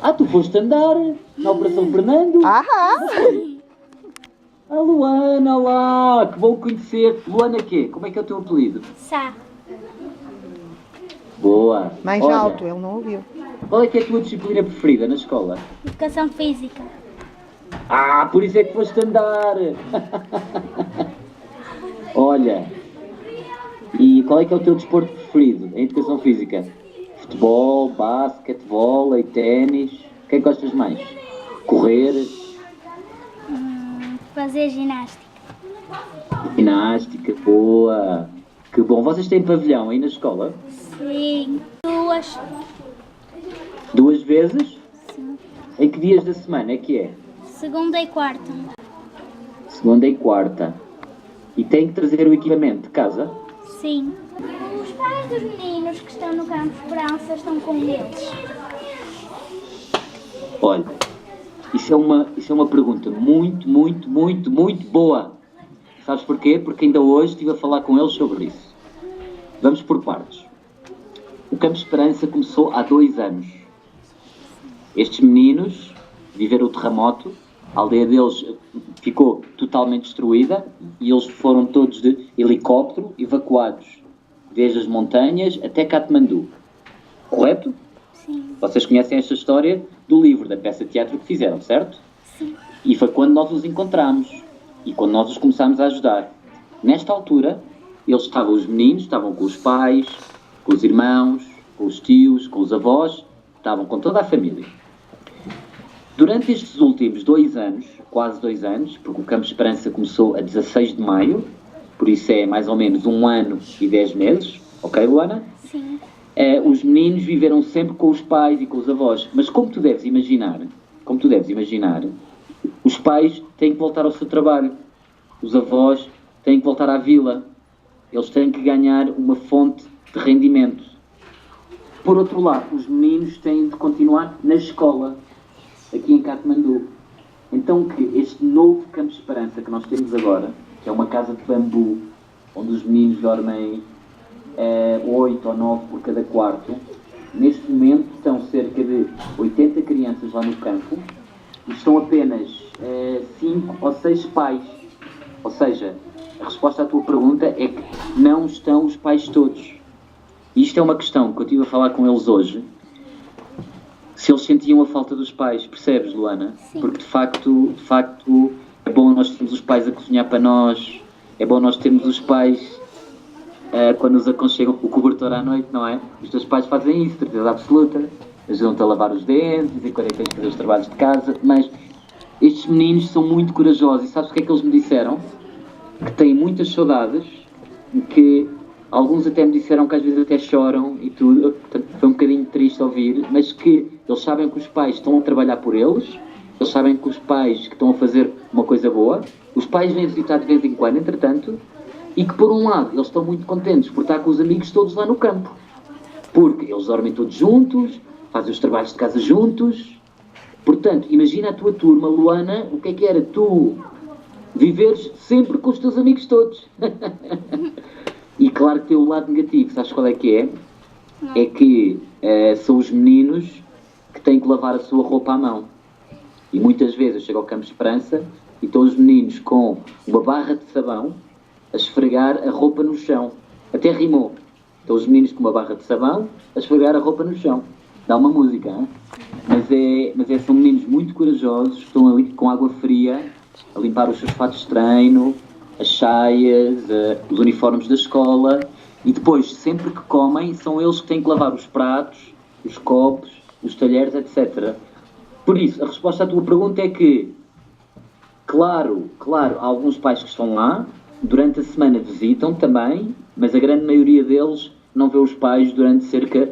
Ah, tu foste andar na Operação Fernando? Aham. Ah, Luana, olá, que bom conhecer. Luana quê? Como é que é o teu apelido? Sá. Boa. Mais Olha, alto, ele não ouviu. qual é que é a tua disciplina preferida na escola? Educação física. Ah, por isso é que foste andar. Olha, e qual é que é o teu desporto preferido em educação física? Futebol, basquete, vôlei, ténis? O que é que gostas mais? Correr, Fazer ginástica. ginástica, boa. Que bom. Vocês têm pavilhão aí na escola? Sim. Duas. 2 vezes? Sim. Em que dias da semana é que é? Segunda e quarta. Segunda e quarta. E tem que trazer o equipamento de casa? Sim. Os pais dos meninos que estão no Campo de Esperança estão com eles. Olha, isso é uma pergunta muito boa. Sabes porquê? Porque ainda hoje estive a falar com eles sobre isso. Vamos por partes. O Campo de Esperança começou há 2 anos. Estes meninos viveram o terremoto, a aldeia deles ficou totalmente destruída e eles foram todos de helicóptero evacuados desde as montanhas até Katmandu. Correto? Sim. Vocês conhecem esta história do livro, da peça de teatro que fizeram, certo? Sim. E foi quando nós os encontramos e quando nós os começámos a ajudar. Nesta altura, os meninos estavam com os pais, com os irmãos, com os tios, com os avós, estavam com toda a família. Durante estes últimos 2 anos, quase 2 anos, porque o Campo de Esperança começou a 16 de maio, por isso é mais ou menos 1 ano e 10 meses, ok, Luana? Sim. Os meninos viveram sempre com os pais e com os avós, mas como tu deves imaginar, os pais têm que voltar ao seu trabalho, os avós têm que voltar à vila, eles têm que ganhar uma fonte de rendimento. Por outro lado, os meninos têm de continuar na escola, aqui em Katmandu. Então que este novo Campo de Esperança que nós temos agora, que é uma casa de bambu, onde os meninos dormem 8 ou 9 por cada quarto, neste momento estão cerca de 80 crianças lá no campo e estão apenas 5 ou 6 pais. Ou seja, a resposta à tua pergunta é que não estão os pais todos. E isto é uma questão que eu estive a falar com eles hoje, se eles sentiam a falta dos pais, percebes, Luana? Sim. Porque de facto é bom nós termos os pais a cozinhar para nós, é bom nós termos os pais quando nos aconchegam o cobertor à noite, não é? Os teus pais fazem isso, certeza absoluta, ajudam-te a lavar os dentes e quando é que tens de fazer os trabalhos de casa, mas estes meninos são muito corajosos e sabes o que é que eles me disseram? Que têm muitas saudades e que alguns até me disseram que às vezes até choram e tudo, portanto foi um bocadinho triste ouvir, mas que eles sabem que os pais estão a trabalhar por eles, eles sabem que os pais que estão a fazer uma coisa boa, os pais vêm visitar de vez em quando, entretanto, e que por um lado eles estão muito contentes por estar com os amigos todos lá no campo, porque eles dormem todos juntos, fazem os trabalhos de casa juntos. Portanto, imagina a tua turma, Luana, o que é que era tu viveres sempre com os teus amigos todos. E claro que tem o lado negativo, sabes qual é que é? É que são os meninos que têm que lavar a sua roupa à mão. E muitas vezes eu chego ao Campo de Esperança e estão os meninos com uma barra de sabão a esfregar a roupa no chão. Até rimou. Estão os meninos com uma barra de sabão a esfregar a roupa no chão. Dá uma música, hein? Mas são meninos muito corajosos, estão ali com água fria a limpar os seus fatos de treino, as saias, os uniformes da escola e depois, sempre que comem, são eles que têm que lavar os pratos, os copos, os talheres, etc. Por isso, a resposta à tua pergunta é que, claro, há alguns pais que estão lá, durante a semana visitam também, mas a grande maioria deles não vê os pais durante cerca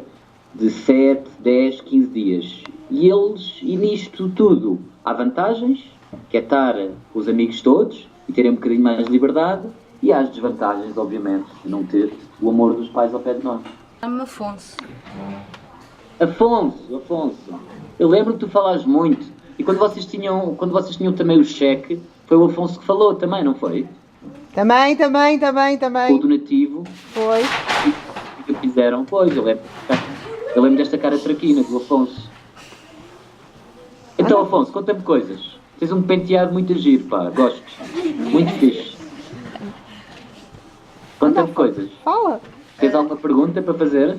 de 7, 10, 15 dias. E nisto tudo, há vantagens, que é estar com os amigos todos e terem um bocadinho mais de liberdade, e há as desvantagens, obviamente, de não ter o amor dos pais ao pé de nós. Chama-me Afonso. Afonso, eu lembro que tu falaste muito, e quando vocês tinham também o cheque, foi o Afonso que falou também, não foi? Também. Com o donativo. Foi. Que fizeram, pois, eu lembro desta cara traquina do Afonso. Então, Afonso, conta-me coisas. Tens um penteado muito giro, pá. Gosto. Muito fixe. Conta-me coisas. Fala. Tens alguma pergunta para fazer?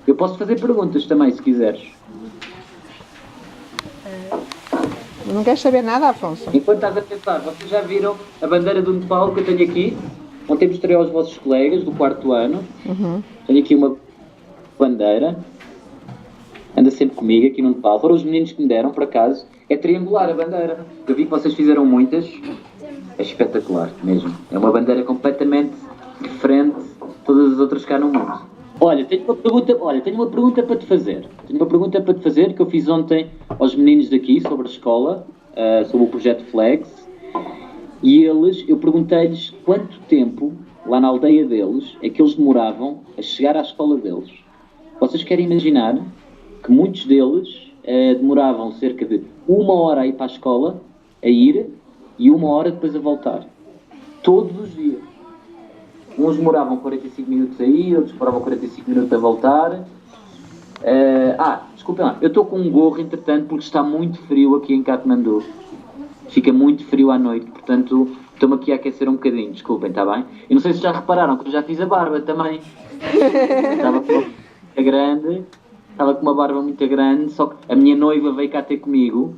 Eu posso fazer perguntas também, se quiseres. Não queres saber nada, Afonso? Enquanto estás a pensar, vocês já viram a bandeira do Nepal que eu tenho aqui? Ontem mostrei aos vossos colegas do 4º ano. Tenho aqui uma bandeira. Anda sempre comigo aqui no Nepal. Foram os meninos que me deram, por acaso. É triangular a bandeira. Eu vi que vocês fizeram muitas. É espetacular mesmo. É uma bandeira completamente diferente de todas as outras cá no mundo. Olha, tenho uma pergunta para te fazer. Tenho uma pergunta para te fazer que eu fiz ontem aos meninos daqui sobre a escola, sobre o projeto Flex. E eu perguntei-lhes quanto tempo, lá na aldeia deles, é que eles demoravam a chegar à escola deles. Vocês querem imaginar que muitos deles demoravam cerca de 1 hora a ir para a escola, a ir, e 1 hora depois a voltar. Todos os dias. Uns demoravam 45 minutos a ir, outros demoravam 45 minutos a voltar. Desculpem lá, eu estou com um gorro, entretanto, porque está muito frio aqui em Katmandu. Fica muito frio à noite, portanto, estou-me aqui a aquecer um bocadinho, desculpem, está bem? Eu não sei se já repararam que eu já fiz a barba também. Estava com uma barba grande, só que a minha noiva veio cá ter comigo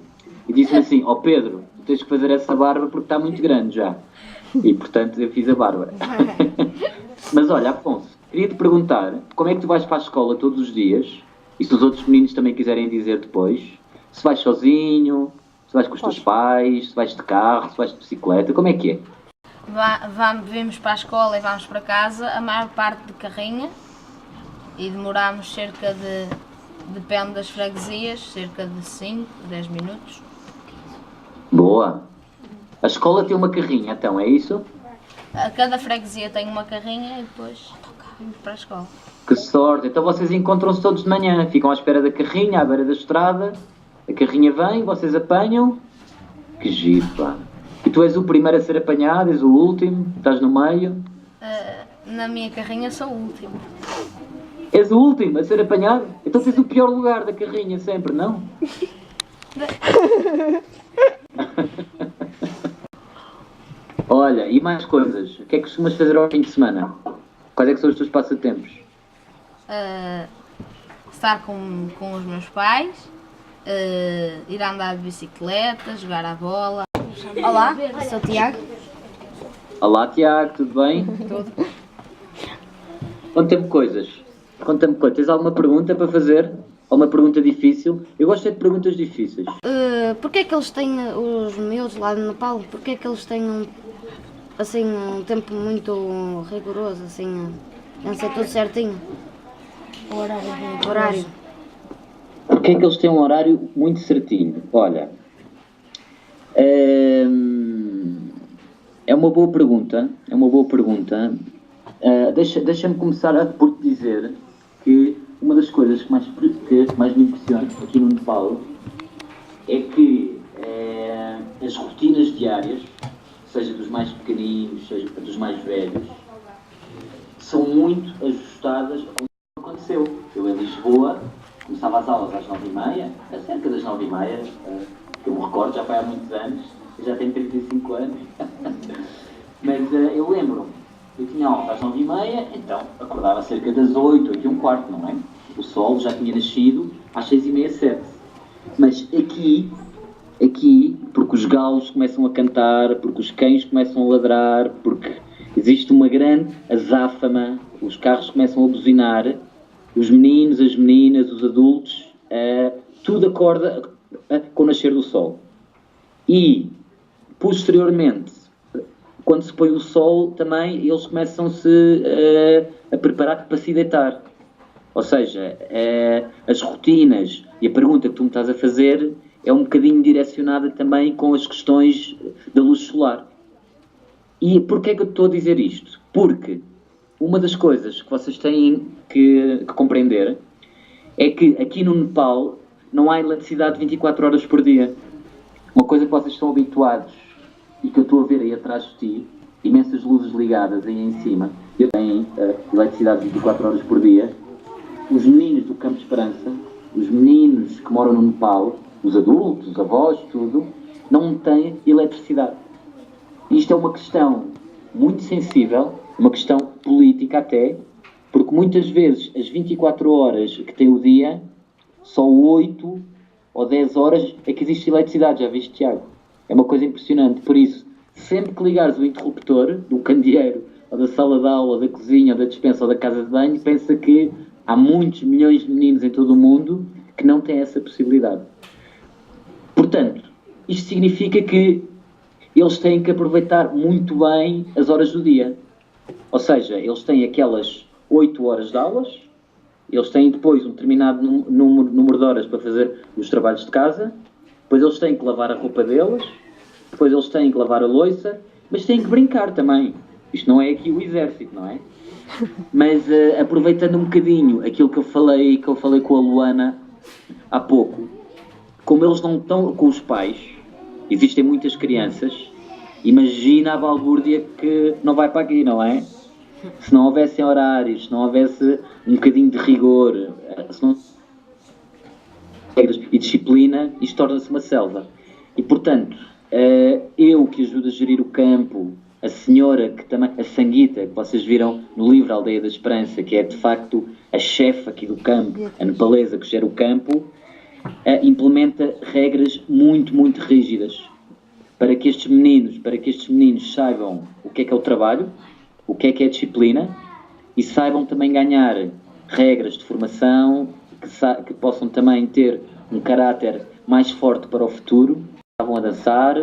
e disse-me assim, Pedro, tu tens que fazer essa barba porque está muito grande já. E, portanto, eu fiz a barba. Mas olha, Afonso, queria-te perguntar como é que tu vais para a escola todos os dias, e se os outros meninos também quiserem dizer depois, se vais sozinho, se vais com os teus pais, se vais de carro, se vais de bicicleta, como é que é? Vimos para a escola e vamos para casa, a maior parte de carrinha, e demoramos cerca de, depende das freguesias, cerca de 5, 10 minutos. Boa! A escola tem uma carrinha, então, é isso? Cada freguesia tem uma carrinha e depois vamos para a escola. Que sorte! Então vocês encontram-se todos de manhã, ficam à espera da carrinha, à beira da estrada, a carrinha vem, vocês apanham. Que giro, pá! E tu és o primeiro a ser apanhado, és o último, estás no meio? Na minha carrinha sou o último. És o último a ser apanhado? Então tens o pior lugar da carrinha sempre, não? Olha, e mais coisas? O que é que costumas fazer ao fim de semana? Quais é que são os teus passatempos? Estar com os meus pais, ir andar de bicicleta, jogar à bola. Olá, sou o Tiago. Olá, Tiago, tudo bem? Tudo. Conta-me coisas. Tens alguma pergunta para fazer? Alguma pergunta difícil? Eu gosto é de perguntas difíceis. Porquê é que eles têm, os miúdos lá no Nepal, porquê é que eles têm um tempo muito rigoroso, assim, tem que ser tudo certinho? Horário. Porquê é que eles têm um horário muito certinho? Olha, é uma boa pergunta, Deixa-me começar por te dizer que uma das coisas que mais me impressiona aqui no Nepal é que as rotinas diárias, seja dos mais pequeninos, seja dos mais velhos, são muito ajustadas ao que aconteceu. Eu em Lisboa começava as aulas às 9h30, cerca das 9h30, que eu me recordo, já foi há muitos anos, eu já tenho 35 anos, mas eu lembro-me, eu tinha aula às 9h30, então acordava cerca das 8, 8h15, não é? O sol já tinha nascido às 6h30, 7h. Mas aqui, porque os galos começam a cantar, porque os cães começam a ladrar, porque existe uma grande azáfama, os carros começam a buzinar, os meninos, as meninas, os adultos, tudo acorda com o nascer do sol. E, posteriormente, quando se põe o sol, também eles começam-se a preparar para se deitar. Ou seja, as rotinas e a pergunta que tu me estás a fazer é um bocadinho direcionada também com as questões da luz solar. E porquê é que eu estou a dizer isto? Porque uma das coisas que vocês têm que compreender é que aqui no Nepal não há eletricidade 24 horas por dia. Uma coisa que vocês estão habituados e que eu estou a ver aí atrás de ti, imensas luzes ligadas aí em cima, eu tenho eletricidade 24 horas por dia. Os meninos do Campo de Esperança, os meninos que moram no Nepal, os adultos, os avós, tudo, não têm eletricidade. Isto é uma questão muito sensível, uma questão política até, porque muitas vezes as 24 horas que tem o dia, só 8 ou 10 horas é que existe eletricidade, já viste, Tiago? É uma coisa impressionante, por isso, sempre que ligares o interruptor do candeeiro, ou da sala de aula, ou da cozinha, ou da despensa, ou da casa de banho, pensa que há muitos milhões de meninos em todo o mundo que não têm essa possibilidade. Portanto, isto significa que eles têm que aproveitar muito bem as horas do dia. Ou seja, eles têm aquelas 8 horas de aulas, eles têm depois um determinado número de horas para fazer os trabalhos de casa, depois eles têm que lavar a roupa deles, depois eles têm que lavar a louça, mas têm que brincar também. Isto não é aqui o exército, não é? Mas aproveitando um bocadinho aquilo que eu falei com a Luana há pouco, como eles não estão com os pais, existem muitas crianças, imagina a balbúrdia que não vai para aqui, não é? Se não houvessem horários, se não houvesse um bocadinho de rigor, se não regras e disciplina, isto torna-se uma selva. E portanto, eu que ajudo a gerir o campo, a senhora que também, a Sanguita, que vocês viram no livro Aldeia da Esperança, que é de facto a chefe aqui do campo, a nepalesa que gera o campo, implementa regras muito, muito rígidas para que estes meninos saibam o que é o trabalho, o que é disciplina e saibam também ganhar regras de formação que possam também ter um caráter mais forte para o futuro. Estavam a dançar,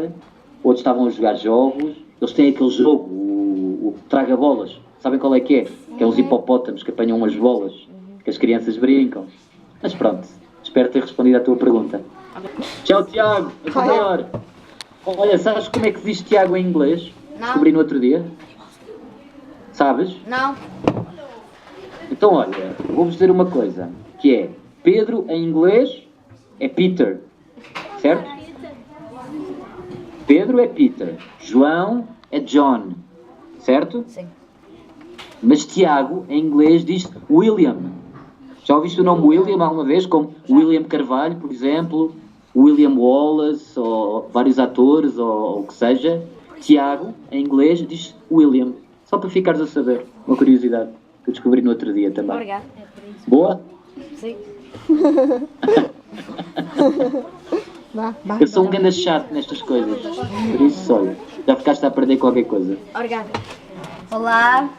outros estavam a jogar jogos. Eles têm aquele jogo, o traga-bolas. Sabem qual é? Que é os hipopótamos que apanham umas bolas, que as crianças brincam. Mas pronto, espero ter respondido à tua pergunta. Tchau, Tiago. Até maior. Olha, sabes como é que diz Tiago em inglês? Não. Descobri no outro dia. Sabes? Não. Então, olha, vou-vos dizer uma coisa, que é, Pedro em inglês é Peter, certo? Pedro é Peter, João é John, certo? Sim. Mas Tiago, em inglês, diz William. Já ouviste o nome William alguma vez? Como William Carvalho, por exemplo, William Wallace, ou vários atores, ou o que seja. Tiago, em inglês, diz William. Só para ficares a saber, uma curiosidade que eu descobri no outro dia também. Obrigado. Boa? Sim. Eu sou um grande chato nestas coisas. Por isso, olha, já ficaste a perder qualquer coisa. Obrigado. Olá,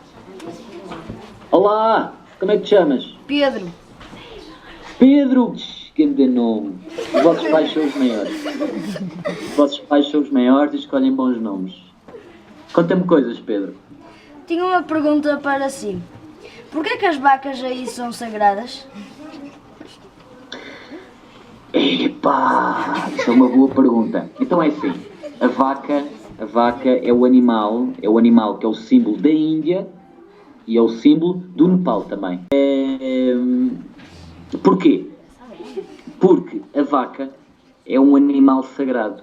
Olá! Como é que te chamas? Pedro. Pedro! Que nome! Os vossos pais são os maiores. Os vossos pais são os maiores e escolhem bons nomes. Conta-me coisas, Pedro. Tinha uma pergunta para si. Porquê que as vacas aí são sagradas? Epá! Isso é uma boa pergunta. Então é assim, a vaca é o animal que é o símbolo da Índia e é o símbolo do Nepal também. Porquê? Porque a vaca é um animal sagrado.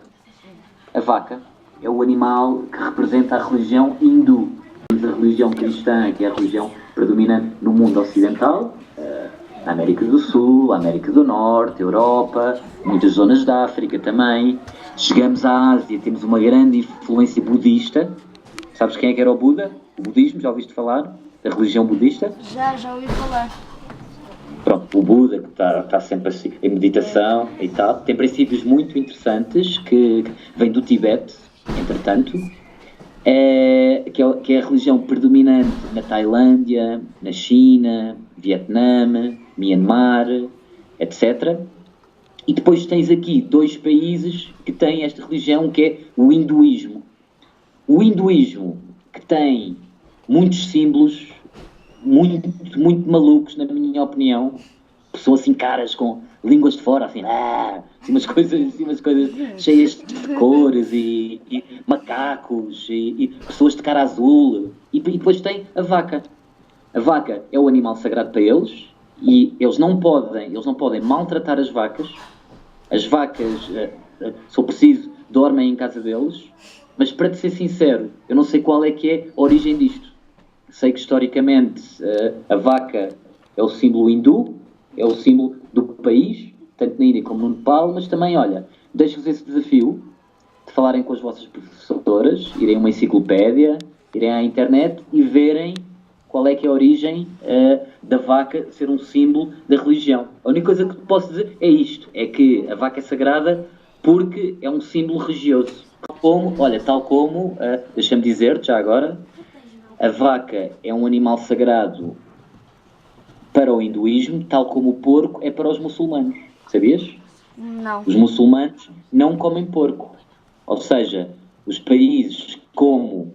A vaca é o animal que representa a religião hindu. A religião cristã, que é a religião predominante no mundo ocidental, na América do Sul, América do Norte, Europa, muitas zonas da África também. Chegamos à Ásia, temos uma grande influência budista. Sabes quem é que era o Buda? O budismo, já ouviste falar? Da religião budista? Já ouvi falar. Pronto, o Buda, que está sempre assim, em meditação e tal, tem princípios muito interessantes que vêm do Tibete, entretanto, que é a religião predominante na Tailândia, na China, Vietnã, Myanmar, etc. E depois tens aqui 2 países que têm esta religião, que é o hinduísmo. O hinduísmo, que tem muitos símbolos muito, muito malucos, na minha opinião. Pessoas assim, caras com línguas de fora, assim, umas coisas cheias de cores e macacos e pessoas de cara azul. E depois tem a vaca. A vaca é o animal sagrado para eles e eles não podem maltratar as vacas. As vacas, se for preciso, dormem em casa deles. Mas para te ser sincero, eu não sei qual é que é a origem disto. Sei que historicamente a vaca é o símbolo hindu, é o símbolo do país, tanto na Índia como no Nepal, mas também, olha, deixo-vos esse desafio de falarem com as vossas professoras, irem a uma enciclopédia, irem à internet e verem qual é que é a origem da vaca ser um símbolo da religião. A única coisa que posso dizer é isto, é que a vaca é sagrada porque é um símbolo religioso. Tal como, deixa-me dizer-te já agora, a vaca é um animal sagrado para o hinduísmo, tal como o porco é para os muçulmanos. Sabias? Não. Os muçulmanos não comem porco. Ou seja, os países como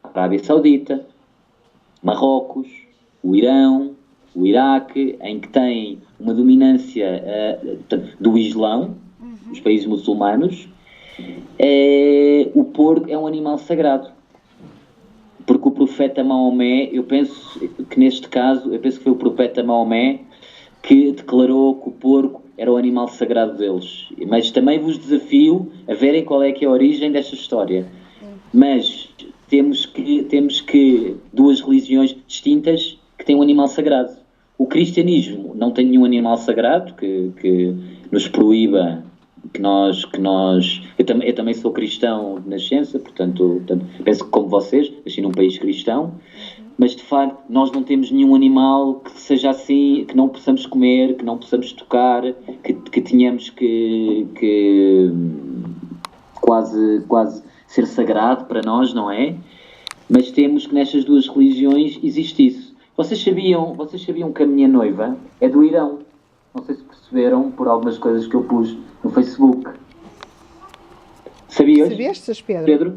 a Arábia Saudita, Marrocos, o Irão, o Iraque, em que têm uma dominância do Islão, os países muçulmanos, o porco é um animal sagrado. Porque o profeta Maomé, eu penso que neste caso, que foi o profeta Maomé que declarou que o porco era o animal sagrado deles. Mas também vos desafio a verem qual é que é a origem desta história. Mas temos que duas religiões distintas que têm um animal sagrado. O cristianismo não tem nenhum animal sagrado que nos proíba que nós eu também sou cristão de nascença, portanto penso que como vocês, nasci num país cristão, mas de facto nós não temos nenhum animal que seja assim, que não possamos comer, que não possamos tocar, que tenhamos que quase ser sagrado para nós, não é? Mas temos que nestas duas religiões existe isso. Vocês sabiam que a minha noiva é do Irão? Não sei se perceberam por algumas coisas que eu pus no Facebook. Sabias? Sabias, Pedro? Pedro?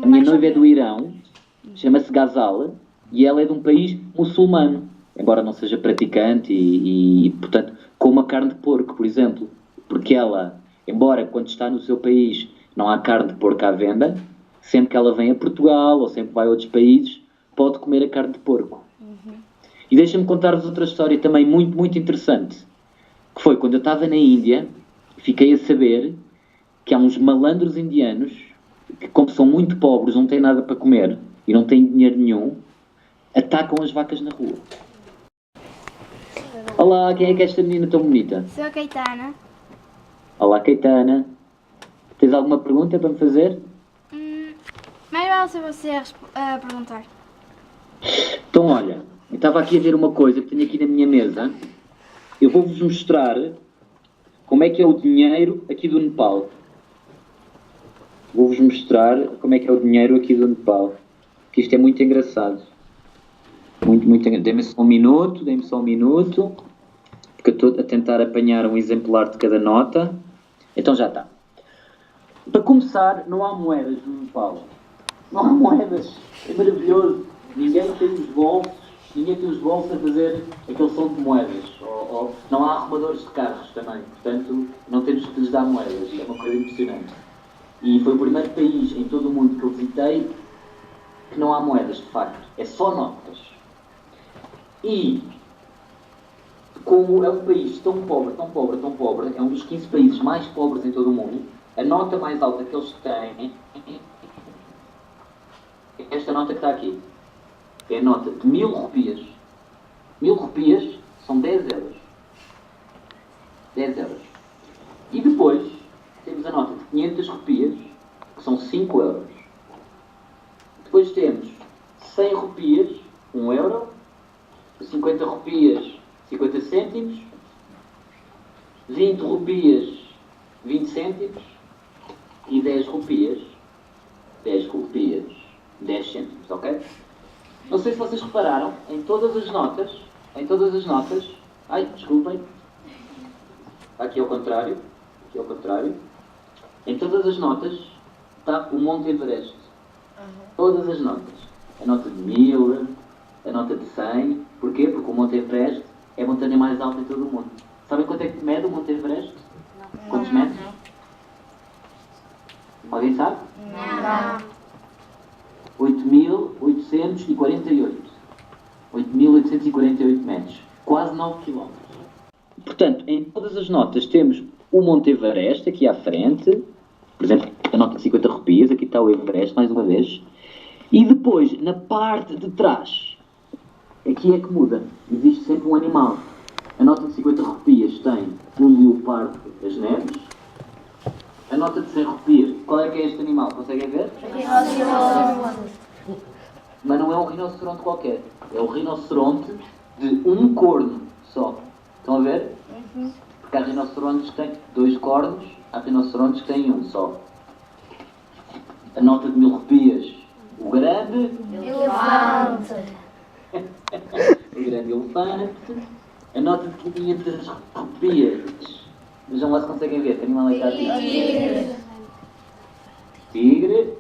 A minha noiva é do Irão, chama-se Ghazal, e ela é de um país muçulmano, embora não seja praticante e portanto, coma carne de porco, por exemplo. Porque ela, embora quando está no seu país não há carne de porco à venda, sempre que ela vem a Portugal ou sempre vai a outros países, pode comer a carne de porco. E deixa-me contar-vos outra história também muito, muito interessante, que foi quando eu estava na Índia, fiquei a saber que há uns malandros indianos que, como são muito pobres, não têm nada para comer e não têm dinheiro nenhum, atacam as vacas na rua. Olá, quem é que é esta menina tão bonita? Sou a Caetana. Olá, Caetana. Tens alguma pergunta para me fazer? Mais vale ser você a perguntar. Então, olha, eu estava aqui a ver uma coisa que tenho aqui na minha mesa. Eu vou-vos mostrar como é que é o dinheiro aqui do Nepal. Vou-vos mostrar como é que é o dinheiro aqui do Nepal. Que isto é muito engraçado. Muito, muito engraçado. Dê-me só um minuto. Porque eu estou a tentar apanhar um exemplar de cada nota. Então já está. Para começar, não há moedas no Nepal. Não há moedas. É maravilhoso. Ninguém tem os bolsos a fazer aquele som de moedas. Não há arrumadores de carros também. Portanto, não temos que lhes dar moedas. É uma coisa impressionante. E foi o primeiro país em todo o mundo que eu visitei que não há moedas, de facto. É só notas. E, como é um país tão pobre, é um dos 15 países mais pobres em todo o mundo, a nota mais alta que eles têm é esta nota que está aqui. É a nota de 1000 rupias. 1000 rupias são 10 euros. 10 euros. E depois temos a nota de 500 rupias, que são 5 euros. Depois temos 100 rupias, 1 euro. 50 rupias, 50 cêntimos. 20 rupias, 20 cêntimos. E 10 rupias, 10 cêntimos, ok? Não sei se vocês repararam, em todas as notas, ai, desculpem, aqui ao contrário, em todas as notas está o Monte Everest. Todas as notas. A nota de 1000, a nota de 100, porquê? Porque o Monte Everest é a montanha mais alta em todo o mundo. Sabem quanto é que mede o Monte Everest? Quantos metros? Alguém sabe? Não. 8.848. 8.848 metros. Quase 9 km. Portanto, em todas as notas temos o Monte Everest aqui à frente. Por exemplo, a nota de 50 rupias. Aqui está o Everest, mais uma vez. E depois, na parte de trás, aqui é que muda. Existe sempre um animal. A nota de 50 rupias tem um leopardo das neves. A nota de 100 rupias, qual é que é este animal? Conseguem ver? Mas não é um rinoceronte qualquer. É o rinoceronte de um corno só. Estão a ver? Porque há rinocerontes que têm 2 cornos, há rinocerontes que têm um só. A nota de 1000 rupias, o grande Elefante. o grande elefante. A nota de 500 rupias, vejam lá se conseguem ver, que animal é que há aqui? Tigre.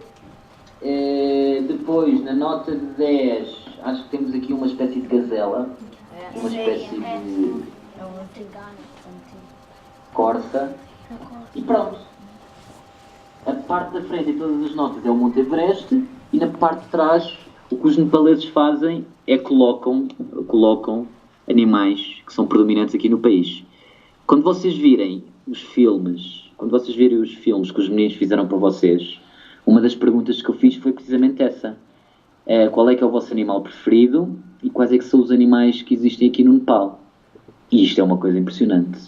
Depois, na nota de 10, acho que temos aqui uma espécie de gazela, uma espécie de corça, e pronto. A parte da frente em todas as notas é o Monte Everest, e na parte de trás, o que os nepaleses fazem é colocam animais que são predominantes aqui no país. Quando vocês virem os filmes que os meninos fizeram para vocês, uma das perguntas que eu fiz foi precisamente essa. Qual é que é o vosso animal preferido e quais é que são os animais que existem aqui no Nepal? E isto é uma coisa impressionante.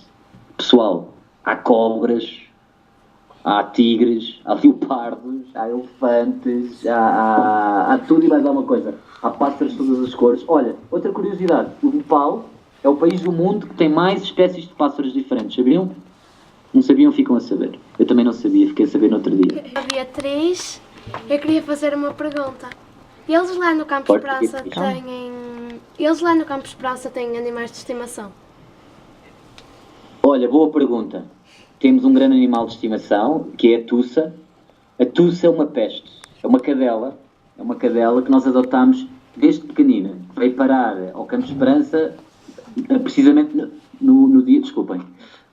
Pessoal, há cobras, há tigres, há leopardos, há elefantes, há tudo e mais alguma coisa. Há pássaros de todas as cores. Olha, outra curiosidade, o Nepal é o país do mundo que tem mais espécies de pássaros diferentes, sabiam? Não sabiam, ficam a saber. Eu também não sabia, fiquei a saber no outro dia. Beatriz, eu queria fazer uma pergunta. Eles lá no Campo Pode, Esperança Beatriz. têm animais de estimação? Olha, boa pergunta. Temos um grande animal de estimação, que é a tussa. A tussa é uma peste, é uma cadela que nós adotámos desde pequenina. Veio parar ao Campo de Esperança, precisamente no dia, desculpem,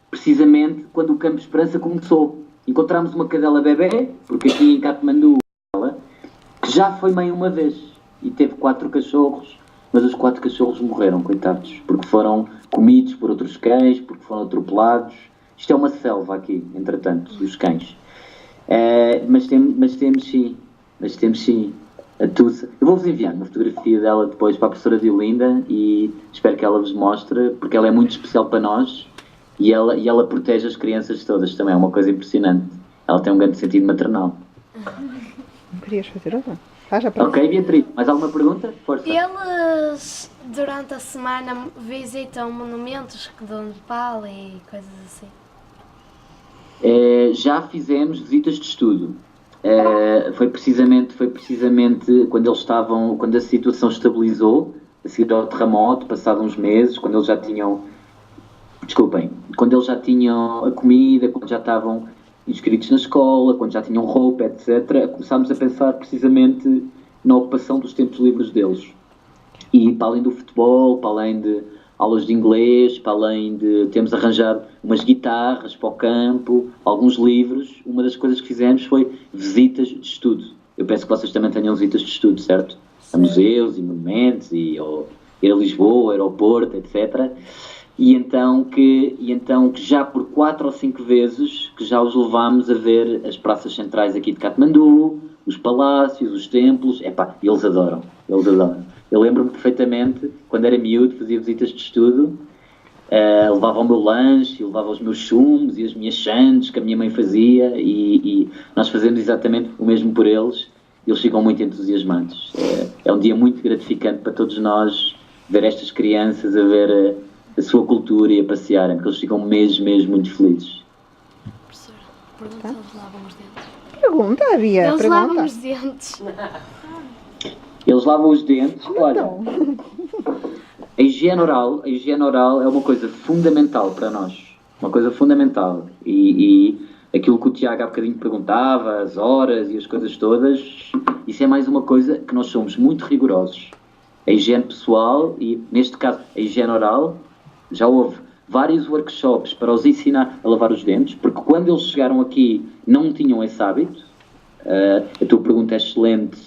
precisamente quando o Campo de Esperança começou. Encontramos uma cadela bebê, porque aqui em Katmandu, que já foi mãe uma vez, e teve 4 cachorros, mas os 4 cachorros morreram, coitados, porque foram comidos por outros cães, porque foram atropelados. Isto é uma selva aqui, entretanto, os cães. Mas temos sim a tussa. Eu vou-vos enviar uma fotografia dela depois para a professora Diolinda e espero que ela vos mostre, porque ela é muito especial para nós e ela protege as crianças todas também, é uma coisa impressionante. Ela tem um grande sentido maternal. Não querias fazer outra? Faz a próxima. Ok, Beatriz, mais alguma pergunta? Força. Eles, durante a semana, visitam monumentos do Nepal e coisas assim. Já fizemos visitas de estudo. Foi precisamente quando a situação estabilizou, a seguir ao terremoto, passado uns meses, quando eles já tinham a comida, quando já estavam inscritos na escola, quando já tinham roupa, etc., começámos a pensar precisamente na ocupação dos tempos livres deles. E para além do futebol, para além de aulas de inglês, para além de termos arranjado umas guitarras para o campo, alguns livros, uma das coisas que fizemos foi visitas de estudo. Eu penso que vocês também tenham visitas de estudo, certo? A museus e monumentos, ir a Lisboa, aeroporto, etc. E então que já por 4 ou 5 vezes que já os levámos a ver as praças centrais aqui de Katmandu, os palácios, os templos. Eles adoram. Eu lembro-me perfeitamente, quando era miúdo, fazia visitas de estudo, levava o meu lanche, levava os meus chumos e as minhas chantes que a minha mãe fazia e nós fazemos exatamente o mesmo por eles. Eles ficam muito entusiasmados. É um dia muito gratificante para todos nós ver estas crianças a ver a sua cultura e a passearem, porque eles ficam mesmo muito felizes. Professora, pergunta se eles lavam os dentes. Pergunta, havia. Eles Pergunta. lavam os dentes. Eles lavam os dentes. Olha, Então, a higiene oral é uma coisa fundamental para nós. Uma coisa fundamental. E aquilo que o Tiago há bocadinho perguntava, as horas e as coisas todas, isso é mais uma coisa que nós somos muito rigorosos. A higiene pessoal e, neste caso, a higiene oral, já houve vários workshops para os ensinar a lavar os dentes, porque quando eles chegaram aqui não tinham esse hábito. A tua pergunta é excelente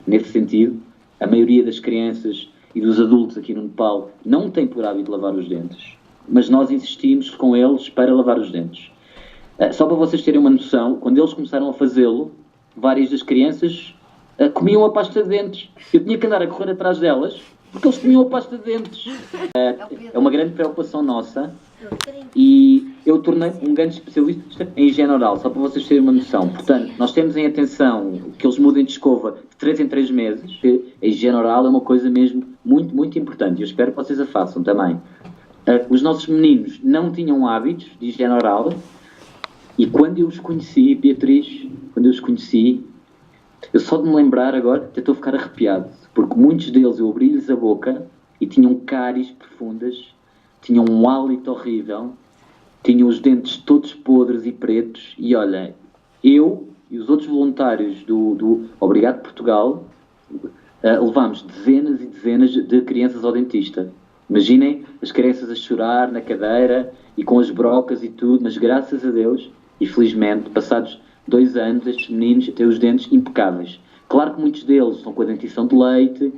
nesse sentido. A maioria das crianças e dos adultos aqui no Nepal não tem por hábito lavar os dentes, mas nós insistimos com eles para lavar os dentes. Só para vocês terem uma noção, quando eles começaram a fazê-lo, várias das crianças comiam a pasta de dentes. Eu tinha que andar a correr atrás delas Porque eles comiam a pasta de dentes. É uma grande preocupação nossa e eu tornei um grande especialista em higiene oral, só para vocês terem uma noção. Portanto, nós temos em atenção que eles mudem de escova de 3 em 3 meses, que a higiene oral é uma coisa mesmo muito, muito importante e eu espero que vocês a façam também. Os nossos meninos não tinham hábitos de higiene oral e quando eu os conheci, Beatriz, quando eu os conheci, eu só de me lembrar agora, até estou a ficar arrepiado, porque muitos deles eu abri-lhes a boca e tinham cáries profundas, tinham um hálito horrível, tinham os dentes todos podres e pretos e olha, eu e os outros voluntários do Obrigado Portugal levámos dezenas e dezenas de crianças ao dentista. Imaginem as crianças a chorar na cadeira e com as brocas e tudo, mas graças a Deus e felizmente, passados 2 anos, estes meninos têm os dentes impecáveis. Claro que muitos deles estão com a dentição de leite,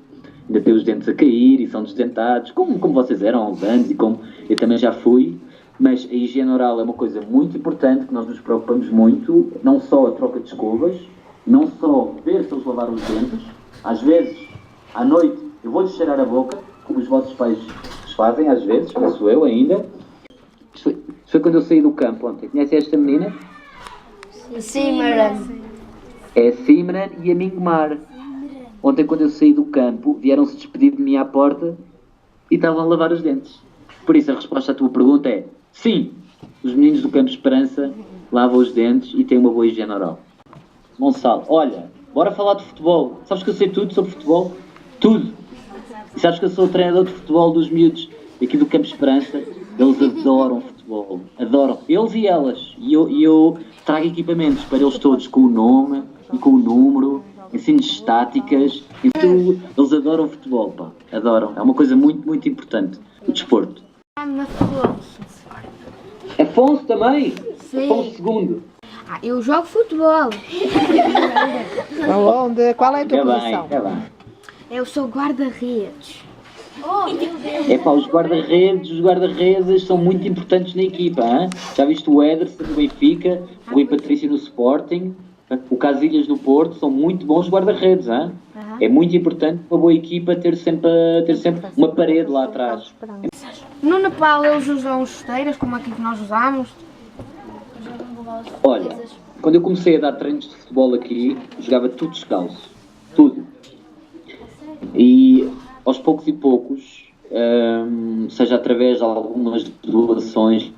ainda têm os dentes a cair e são desdentados, como vocês eram há uns anos e como eu também já fui, mas a higiene oral é uma coisa muito importante, que nós nos preocupamos muito, não só a troca de escovas, não só ver se eles lavaram os dentes, às vezes, à noite, eu vou-lhes cheirar a boca, como os vossos pais fazem, às vezes, penso eu ainda. Isto foi quando eu saí do campo ontem. Conhece esta menina? Simran. É a Simran e a Mingmar. Ontem, quando eu saí do campo, vieram-se despedir de mim à porta e estavam a lavar os dentes. Por isso, a resposta à tua pergunta é sim, os meninos do Campo Esperança lavam os dentes e têm uma boa higiene oral. Gonçalo, olha, bora falar de futebol. Sabes que eu sei tudo sobre futebol? Tudo. E sabes que eu sou o treinador de futebol dos miúdos aqui do Campo Esperança. Eles adoram futebol. Adoram. Eles e elas. E eu trago equipamentos para eles todos com o nome e com o número. Ensino estáticas. Eles adoram futebol, pá. Adoram. É uma coisa muito, muito importante. O desporto. Afonso também? Sim. Afonso II. Eu jogo futebol. Qual é a tua posição? É bem. Eu sou guarda-redes. É pá, os guarda-redes são muito importantes na equipa, hein? Já viste o Ederson do Benfica, o Rui Patrício no Sporting, o Casilhas no Porto, são muito bons guarda-redes, hein? É muito importante uma boa equipa ter sempre uma parede lá atrás. No Nepal eles usam chuteiras como aqui que nós usamos. Olha, quando eu comecei a dar treinos de futebol aqui, jogava tudo descalço, tudo. E aos poucos e poucos, seja através de algumas doações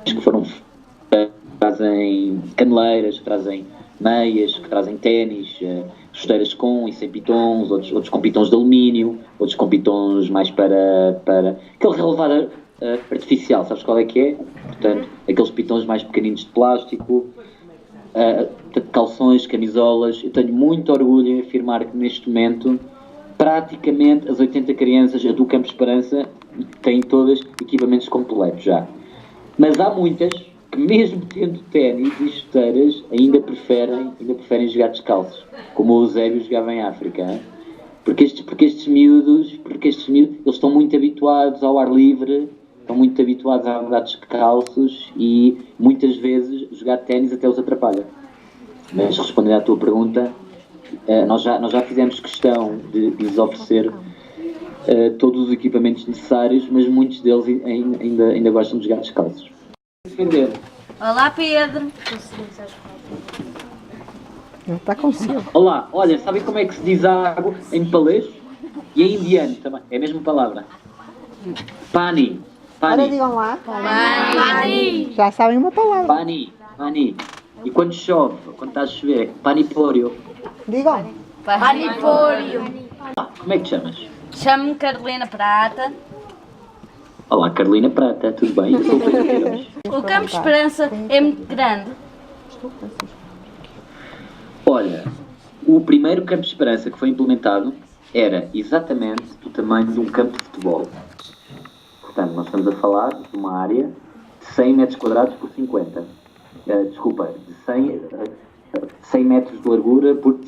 que foram que trazem caneleiras, que trazem meias, que trazem ténis, chuteiras com e sem pitons, outros com pitons de alumínio, outros com pitons mais para aquele relevado artificial, sabes qual é que é? Portanto, aqueles pitons mais pequeninos de plástico, calções, camisolas. Eu tenho muito orgulho em afirmar que neste momento praticamente as 80 crianças do Campo Esperança têm todas equipamentos completos já. Mas há muitas que mesmo tendo ténis e chuteiras ainda preferem jogar descalços, como o Eusébio jogava em África, hein? Porque estes miúdos, eles estão muito habituados ao ar livre, estão muito habituados a andar descalços e muitas vezes jogar ténis até os atrapalha. Mas respondendo à tua pergunta, nós já fizemos questão de lhes oferecer todos os equipamentos necessários, mas muitos deles ainda gostam de jogar descalços. Defender. Olá, Pedro. Ele está com sede. Olá, olha, sabem como é que se diz água em nepalês? E em indiano também, é a mesma palavra. Pani. Agora digam lá. Pani. Já sabem uma palavra. Pani. E quando chove, quando está a chover, panipório. Digam. Panipório. Como é que te chamas? Chamo-me Carolina Prata. Olá, Carolina Prata, tudo bem? Eu sou o Pedro Queiroz. O Campo Esperança é muito grande. Olha, o primeiro Campo de Esperança que foi implementado era exatamente do tamanho de um campo de futebol. Portanto, nós estamos a falar de uma área de 100 metros quadrados por 50. De 100 metros de largura por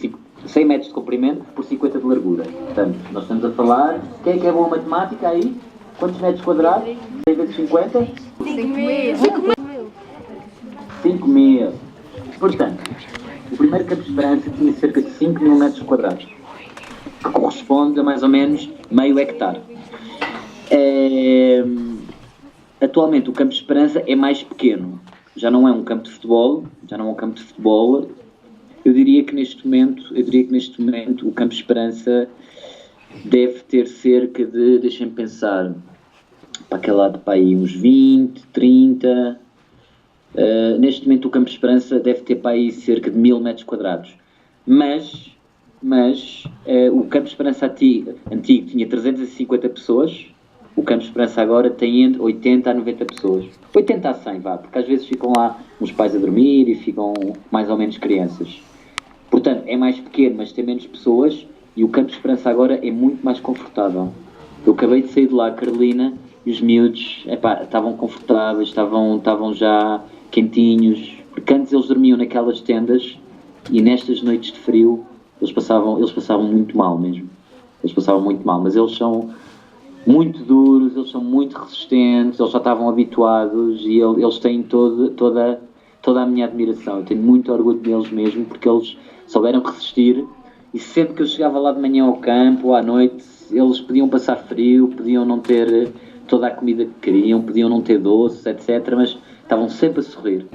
100 metros de comprimento por 50 de largura. Portanto, nós estamos a falar... Quem é que é boa matemática aí? Quantos metros quadrados? 100 vezes 50? 5 mil. Portanto, o primeiro Campo de Esperança tinha cerca de 5 mil metros quadrados. que corresponde a mais ou menos meio hectare. Atualmente o Campo de Esperança é mais pequeno, já não é um campo de futebol, Eu diria que neste momento o Campo de Esperança deve ter cerca de, deixem-me pensar, para aquele lado para aí uns 20, 30. Neste momento o Campo de Esperança deve ter para aí cerca de 1000 metros quadrados. Mas o Campo de Esperança antigo tinha 350 pessoas, o Campo de Esperança agora tem entre 80 a 90 pessoas. 80 a 100, vá, porque às vezes ficam lá uns pais a dormir e ficam mais ou menos crianças. Portanto, é mais pequeno, mas tem menos pessoas, e o Campo de Esperança agora é muito mais confortável. Eu acabei de sair de lá, Carolina, e os miúdos estavam confortáveis, estavam já quentinhos, porque antes eles dormiam naquelas tendas e nestas noites de frio eles passavam muito mal mesmo. Eles passavam muito mal, mas eles são muito duros, eles são muito resistentes, eles já estavam habituados e eles têm toda a minha admiração. Eu tenho muito orgulho deles mesmo, porque eles souberam resistir, e sempre que eu chegava lá de manhã ao campo, à noite, eles podiam passar frio, podiam não ter toda a comida que queriam, podiam não ter doces, etc., mas estavam sempre a sorrir,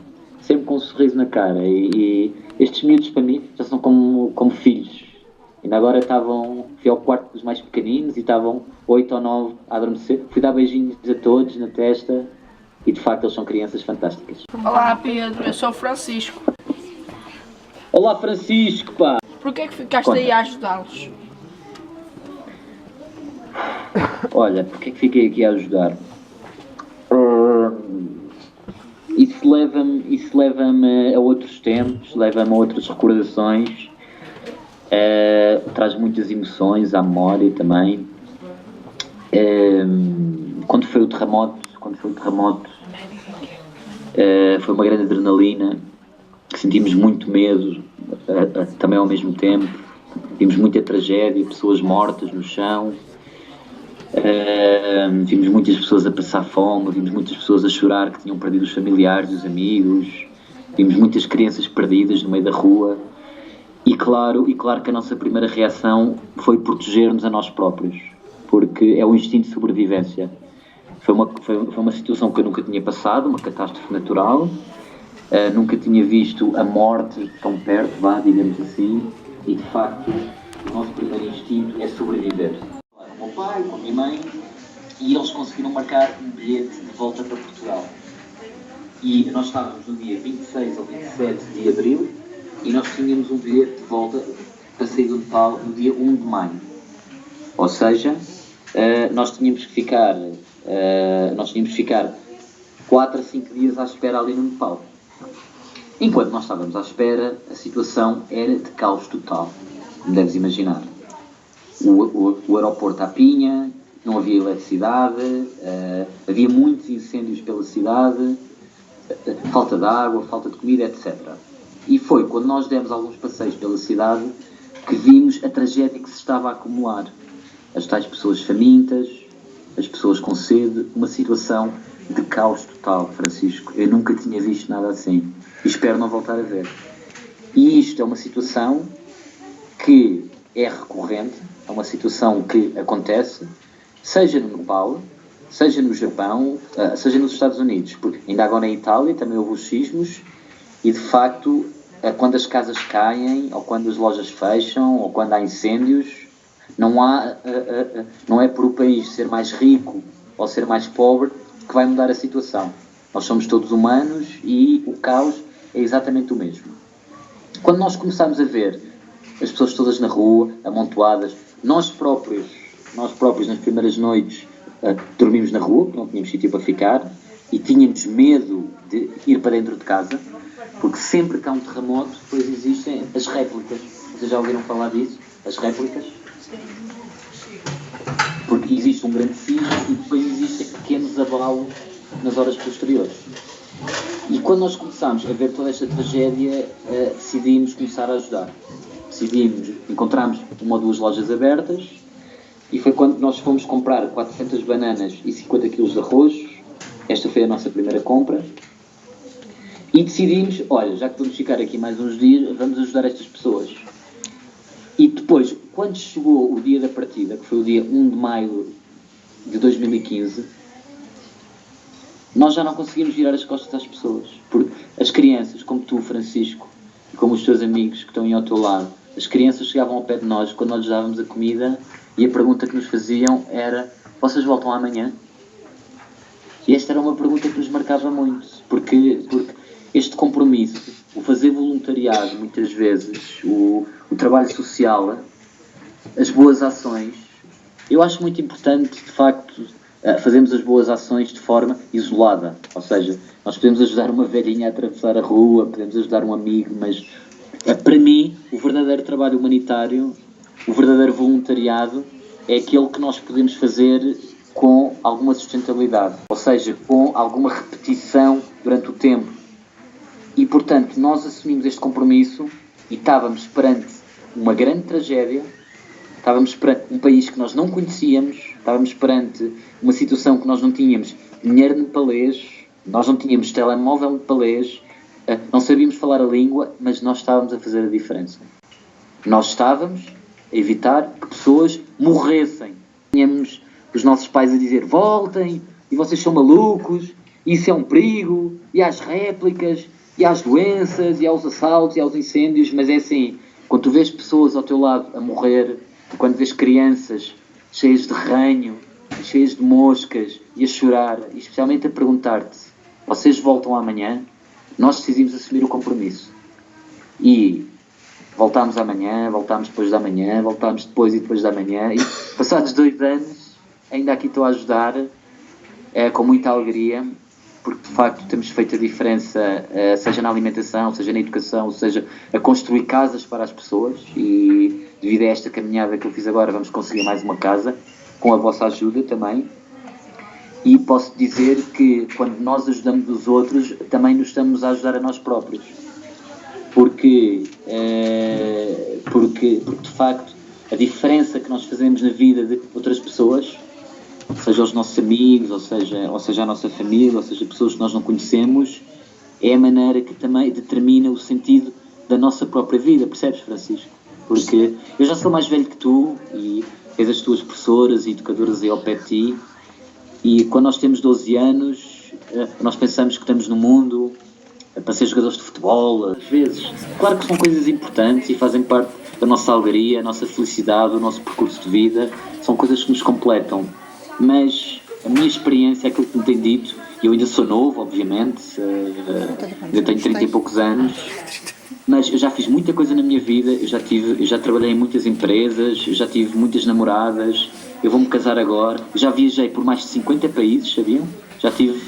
sempre com um sorriso na cara, e estes miúdos para mim já são como filhos. Ainda agora fui ao quarto dos mais pequeninos e estavam 8 ou 9 a adormecer, fui dar beijinhos a todos na testa, e de facto eles são crianças fantásticas. Olá Pedro, eu sou o Francisco. Olá Francisco, pá! Porquê é que ficaste aí a ajudá-los? Olha, porque é que fiquei aqui a ajudar? Isso leva-me a outros tempos, leva-me a outras recordações, traz muitas emoções à memória também. Quando foi o terremoto, foi uma grande adrenalina, sentimos muito medo, também ao mesmo tempo, vimos muita tragédia, pessoas mortas no chão, vimos muitas pessoas a passar fome, vimos muitas pessoas a chorar que tinham perdido os familiares, os amigos, vimos muitas crianças perdidas no meio da rua, e claro que a nossa primeira reação foi proteger-nos a nós próprios, porque é o instinto de sobrevivência. Foi uma situação que eu nunca tinha passado, uma catástrofe natural, nunca tinha visto a morte tão perto, digamos assim, e de facto o nosso primeiro instinto é sobreviver. Com o meu pai, com a minha mãe, e eles conseguiram marcar um bilhete de volta para Portugal. E nós estávamos no dia 26 ou 27 de abril, e nós tínhamos um bilhete de volta para sair do Nepal no dia 1 de maio. Ou seja, nós tínhamos que ficar 4 a 5 dias à espera ali no Nepal. Enquanto nós estávamos à espera, a situação era de caos total, como deves imaginar. O aeroporto à pinha, não havia eletricidade, havia muitos incêndios pela cidade, falta de água, falta de comida, etc. E foi quando nós demos alguns passeios pela cidade que vimos a tragédia que se estava a acumular. As tais pessoas famintas, as pessoas com sede, uma situação de caos total, Francisco. Eu nunca tinha visto nada assim. E espero não voltar a ver. E isto é uma situação que é recorrente, é uma situação que acontece, seja no Nepal, seja no Japão, seja nos Estados Unidos, porque ainda agora na Itália também houve os sismos, e de facto, quando as casas caem, ou quando as lojas fecham, ou quando há incêndios, não é por o país ser mais rico ou ser mais pobre que vai mudar a situação. Nós somos todos humanos e o caos é exatamente o mesmo. Quando nós começámos a ver as pessoas todas na rua, amontoadas, nós próprios nas primeiras noites dormimos na rua, porque não tínhamos sítio para ficar, e tínhamos medo de ir para dentro de casa, porque sempre que há um terremoto, depois existem as réplicas. Vocês já ouviram falar disso? As réplicas? Porque existe um grande sismo e depois existem pequenos abalos nas horas posteriores. E quando nós começámos a ver toda esta tragédia, decidimos começar a ajudar. Encontramos uma ou duas lojas abertas, e foi quando nós fomos comprar 400 bananas e 50 kg de arroz. Esta foi a nossa primeira compra. E decidimos, olha, já que vamos ficar aqui mais uns dias, vamos ajudar estas pessoas. E depois, quando chegou o dia da partida, que foi o dia 1 de maio de 2015, nós já não conseguimos virar as costas às pessoas. Porque as crianças, como tu, Francisco, e como os teus amigos que estão aí ao teu lado, as crianças chegavam ao pé de nós quando nós lhes dávamos a comida e a pergunta que nos faziam era: vocês voltam amanhã? E esta era uma pergunta que nos marcava muito, porque este compromisso, o fazer voluntariado muitas vezes, o trabalho social, as boas ações, eu acho muito importante, de facto, fazermos as boas ações de forma isolada. Ou seja, nós podemos ajudar uma velhinha a atravessar a rua, podemos ajudar um amigo, mas para mim o verdadeiro trabalho humanitário, o verdadeiro voluntariado, é aquele que nós podemos fazer com alguma sustentabilidade, ou seja, com alguma repetição durante o tempo. E, portanto, nós assumimos este compromisso e estávamos perante uma grande tragédia, estávamos perante um país que nós não conhecíamos, estávamos perante uma situação que nós não tínhamos dinheiro nepalês, nós não tínhamos telemóvel nepalês, não sabíamos falar a língua, mas nós estávamos a fazer a diferença. Nós estávamos a evitar que pessoas morressem. Tínhamos os nossos pais a dizer: voltem, e vocês são malucos, isso é um perigo, e às réplicas, e às doenças, e aos assaltos, e aos incêndios. Mas é assim, quando tu vês pessoas ao teu lado a morrer, quando vês crianças cheias de ranho, cheias de moscas, e a chorar, e especialmente a perguntar-te: vocês voltam amanhã? Nós decidimos assumir o compromisso. E voltámos amanhã, voltámos depois da manhã, voltámos depois e depois da manhã, e passados 2 anos, ainda aqui estou a ajudar, com muita alegria, porque de facto temos feito a diferença, seja na alimentação, seja na educação, seja a construir casas para as pessoas, e devido a esta caminhada que eu fiz agora, vamos conseguir mais uma casa, com a vossa ajuda também. E posso dizer que quando nós ajudamos os outros, também nos estamos a ajudar a nós próprios. Porque de facto a diferença que nós fazemos na vida de outras pessoas, seja os nossos amigos, ou seja a nossa família, ou seja pessoas que nós não conhecemos, é a maneira que também determina o sentido da nossa própria vida, percebes, Francisco? Porque eu já sou mais velho que tu e tens as tuas professoras e educadoras aí ao pé de ti, e quando nós temos 12 anos, nós pensamos que estamos no mundo para ser jogadores de futebol, às vezes. Claro que são coisas importantes e fazem parte da nossa alegria, a nossa felicidade, o nosso percurso de vida, são coisas que nos completam. Mas a minha experiência, aquilo que me tem dito, e eu ainda sou novo, obviamente, ainda tenho 30 e poucos anos, mas eu já fiz muita coisa na minha vida, eu já trabalhei em muitas empresas, eu já tive muitas namoradas, eu vou-me casar agora, eu já viajei por mais de 50 países, sabiam? Já estive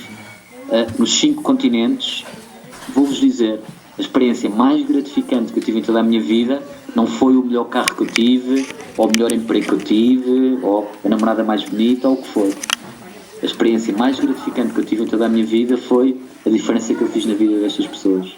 nos 5 continentes. Vou-vos dizer, a experiência mais gratificante que eu tive em toda a minha vida não foi o melhor carro que eu tive, ou o melhor emprego que eu tive, ou a namorada mais bonita, ou o que for. A experiência mais gratificante que eu tive em toda a minha vida foi a diferença que eu fiz na vida destas pessoas.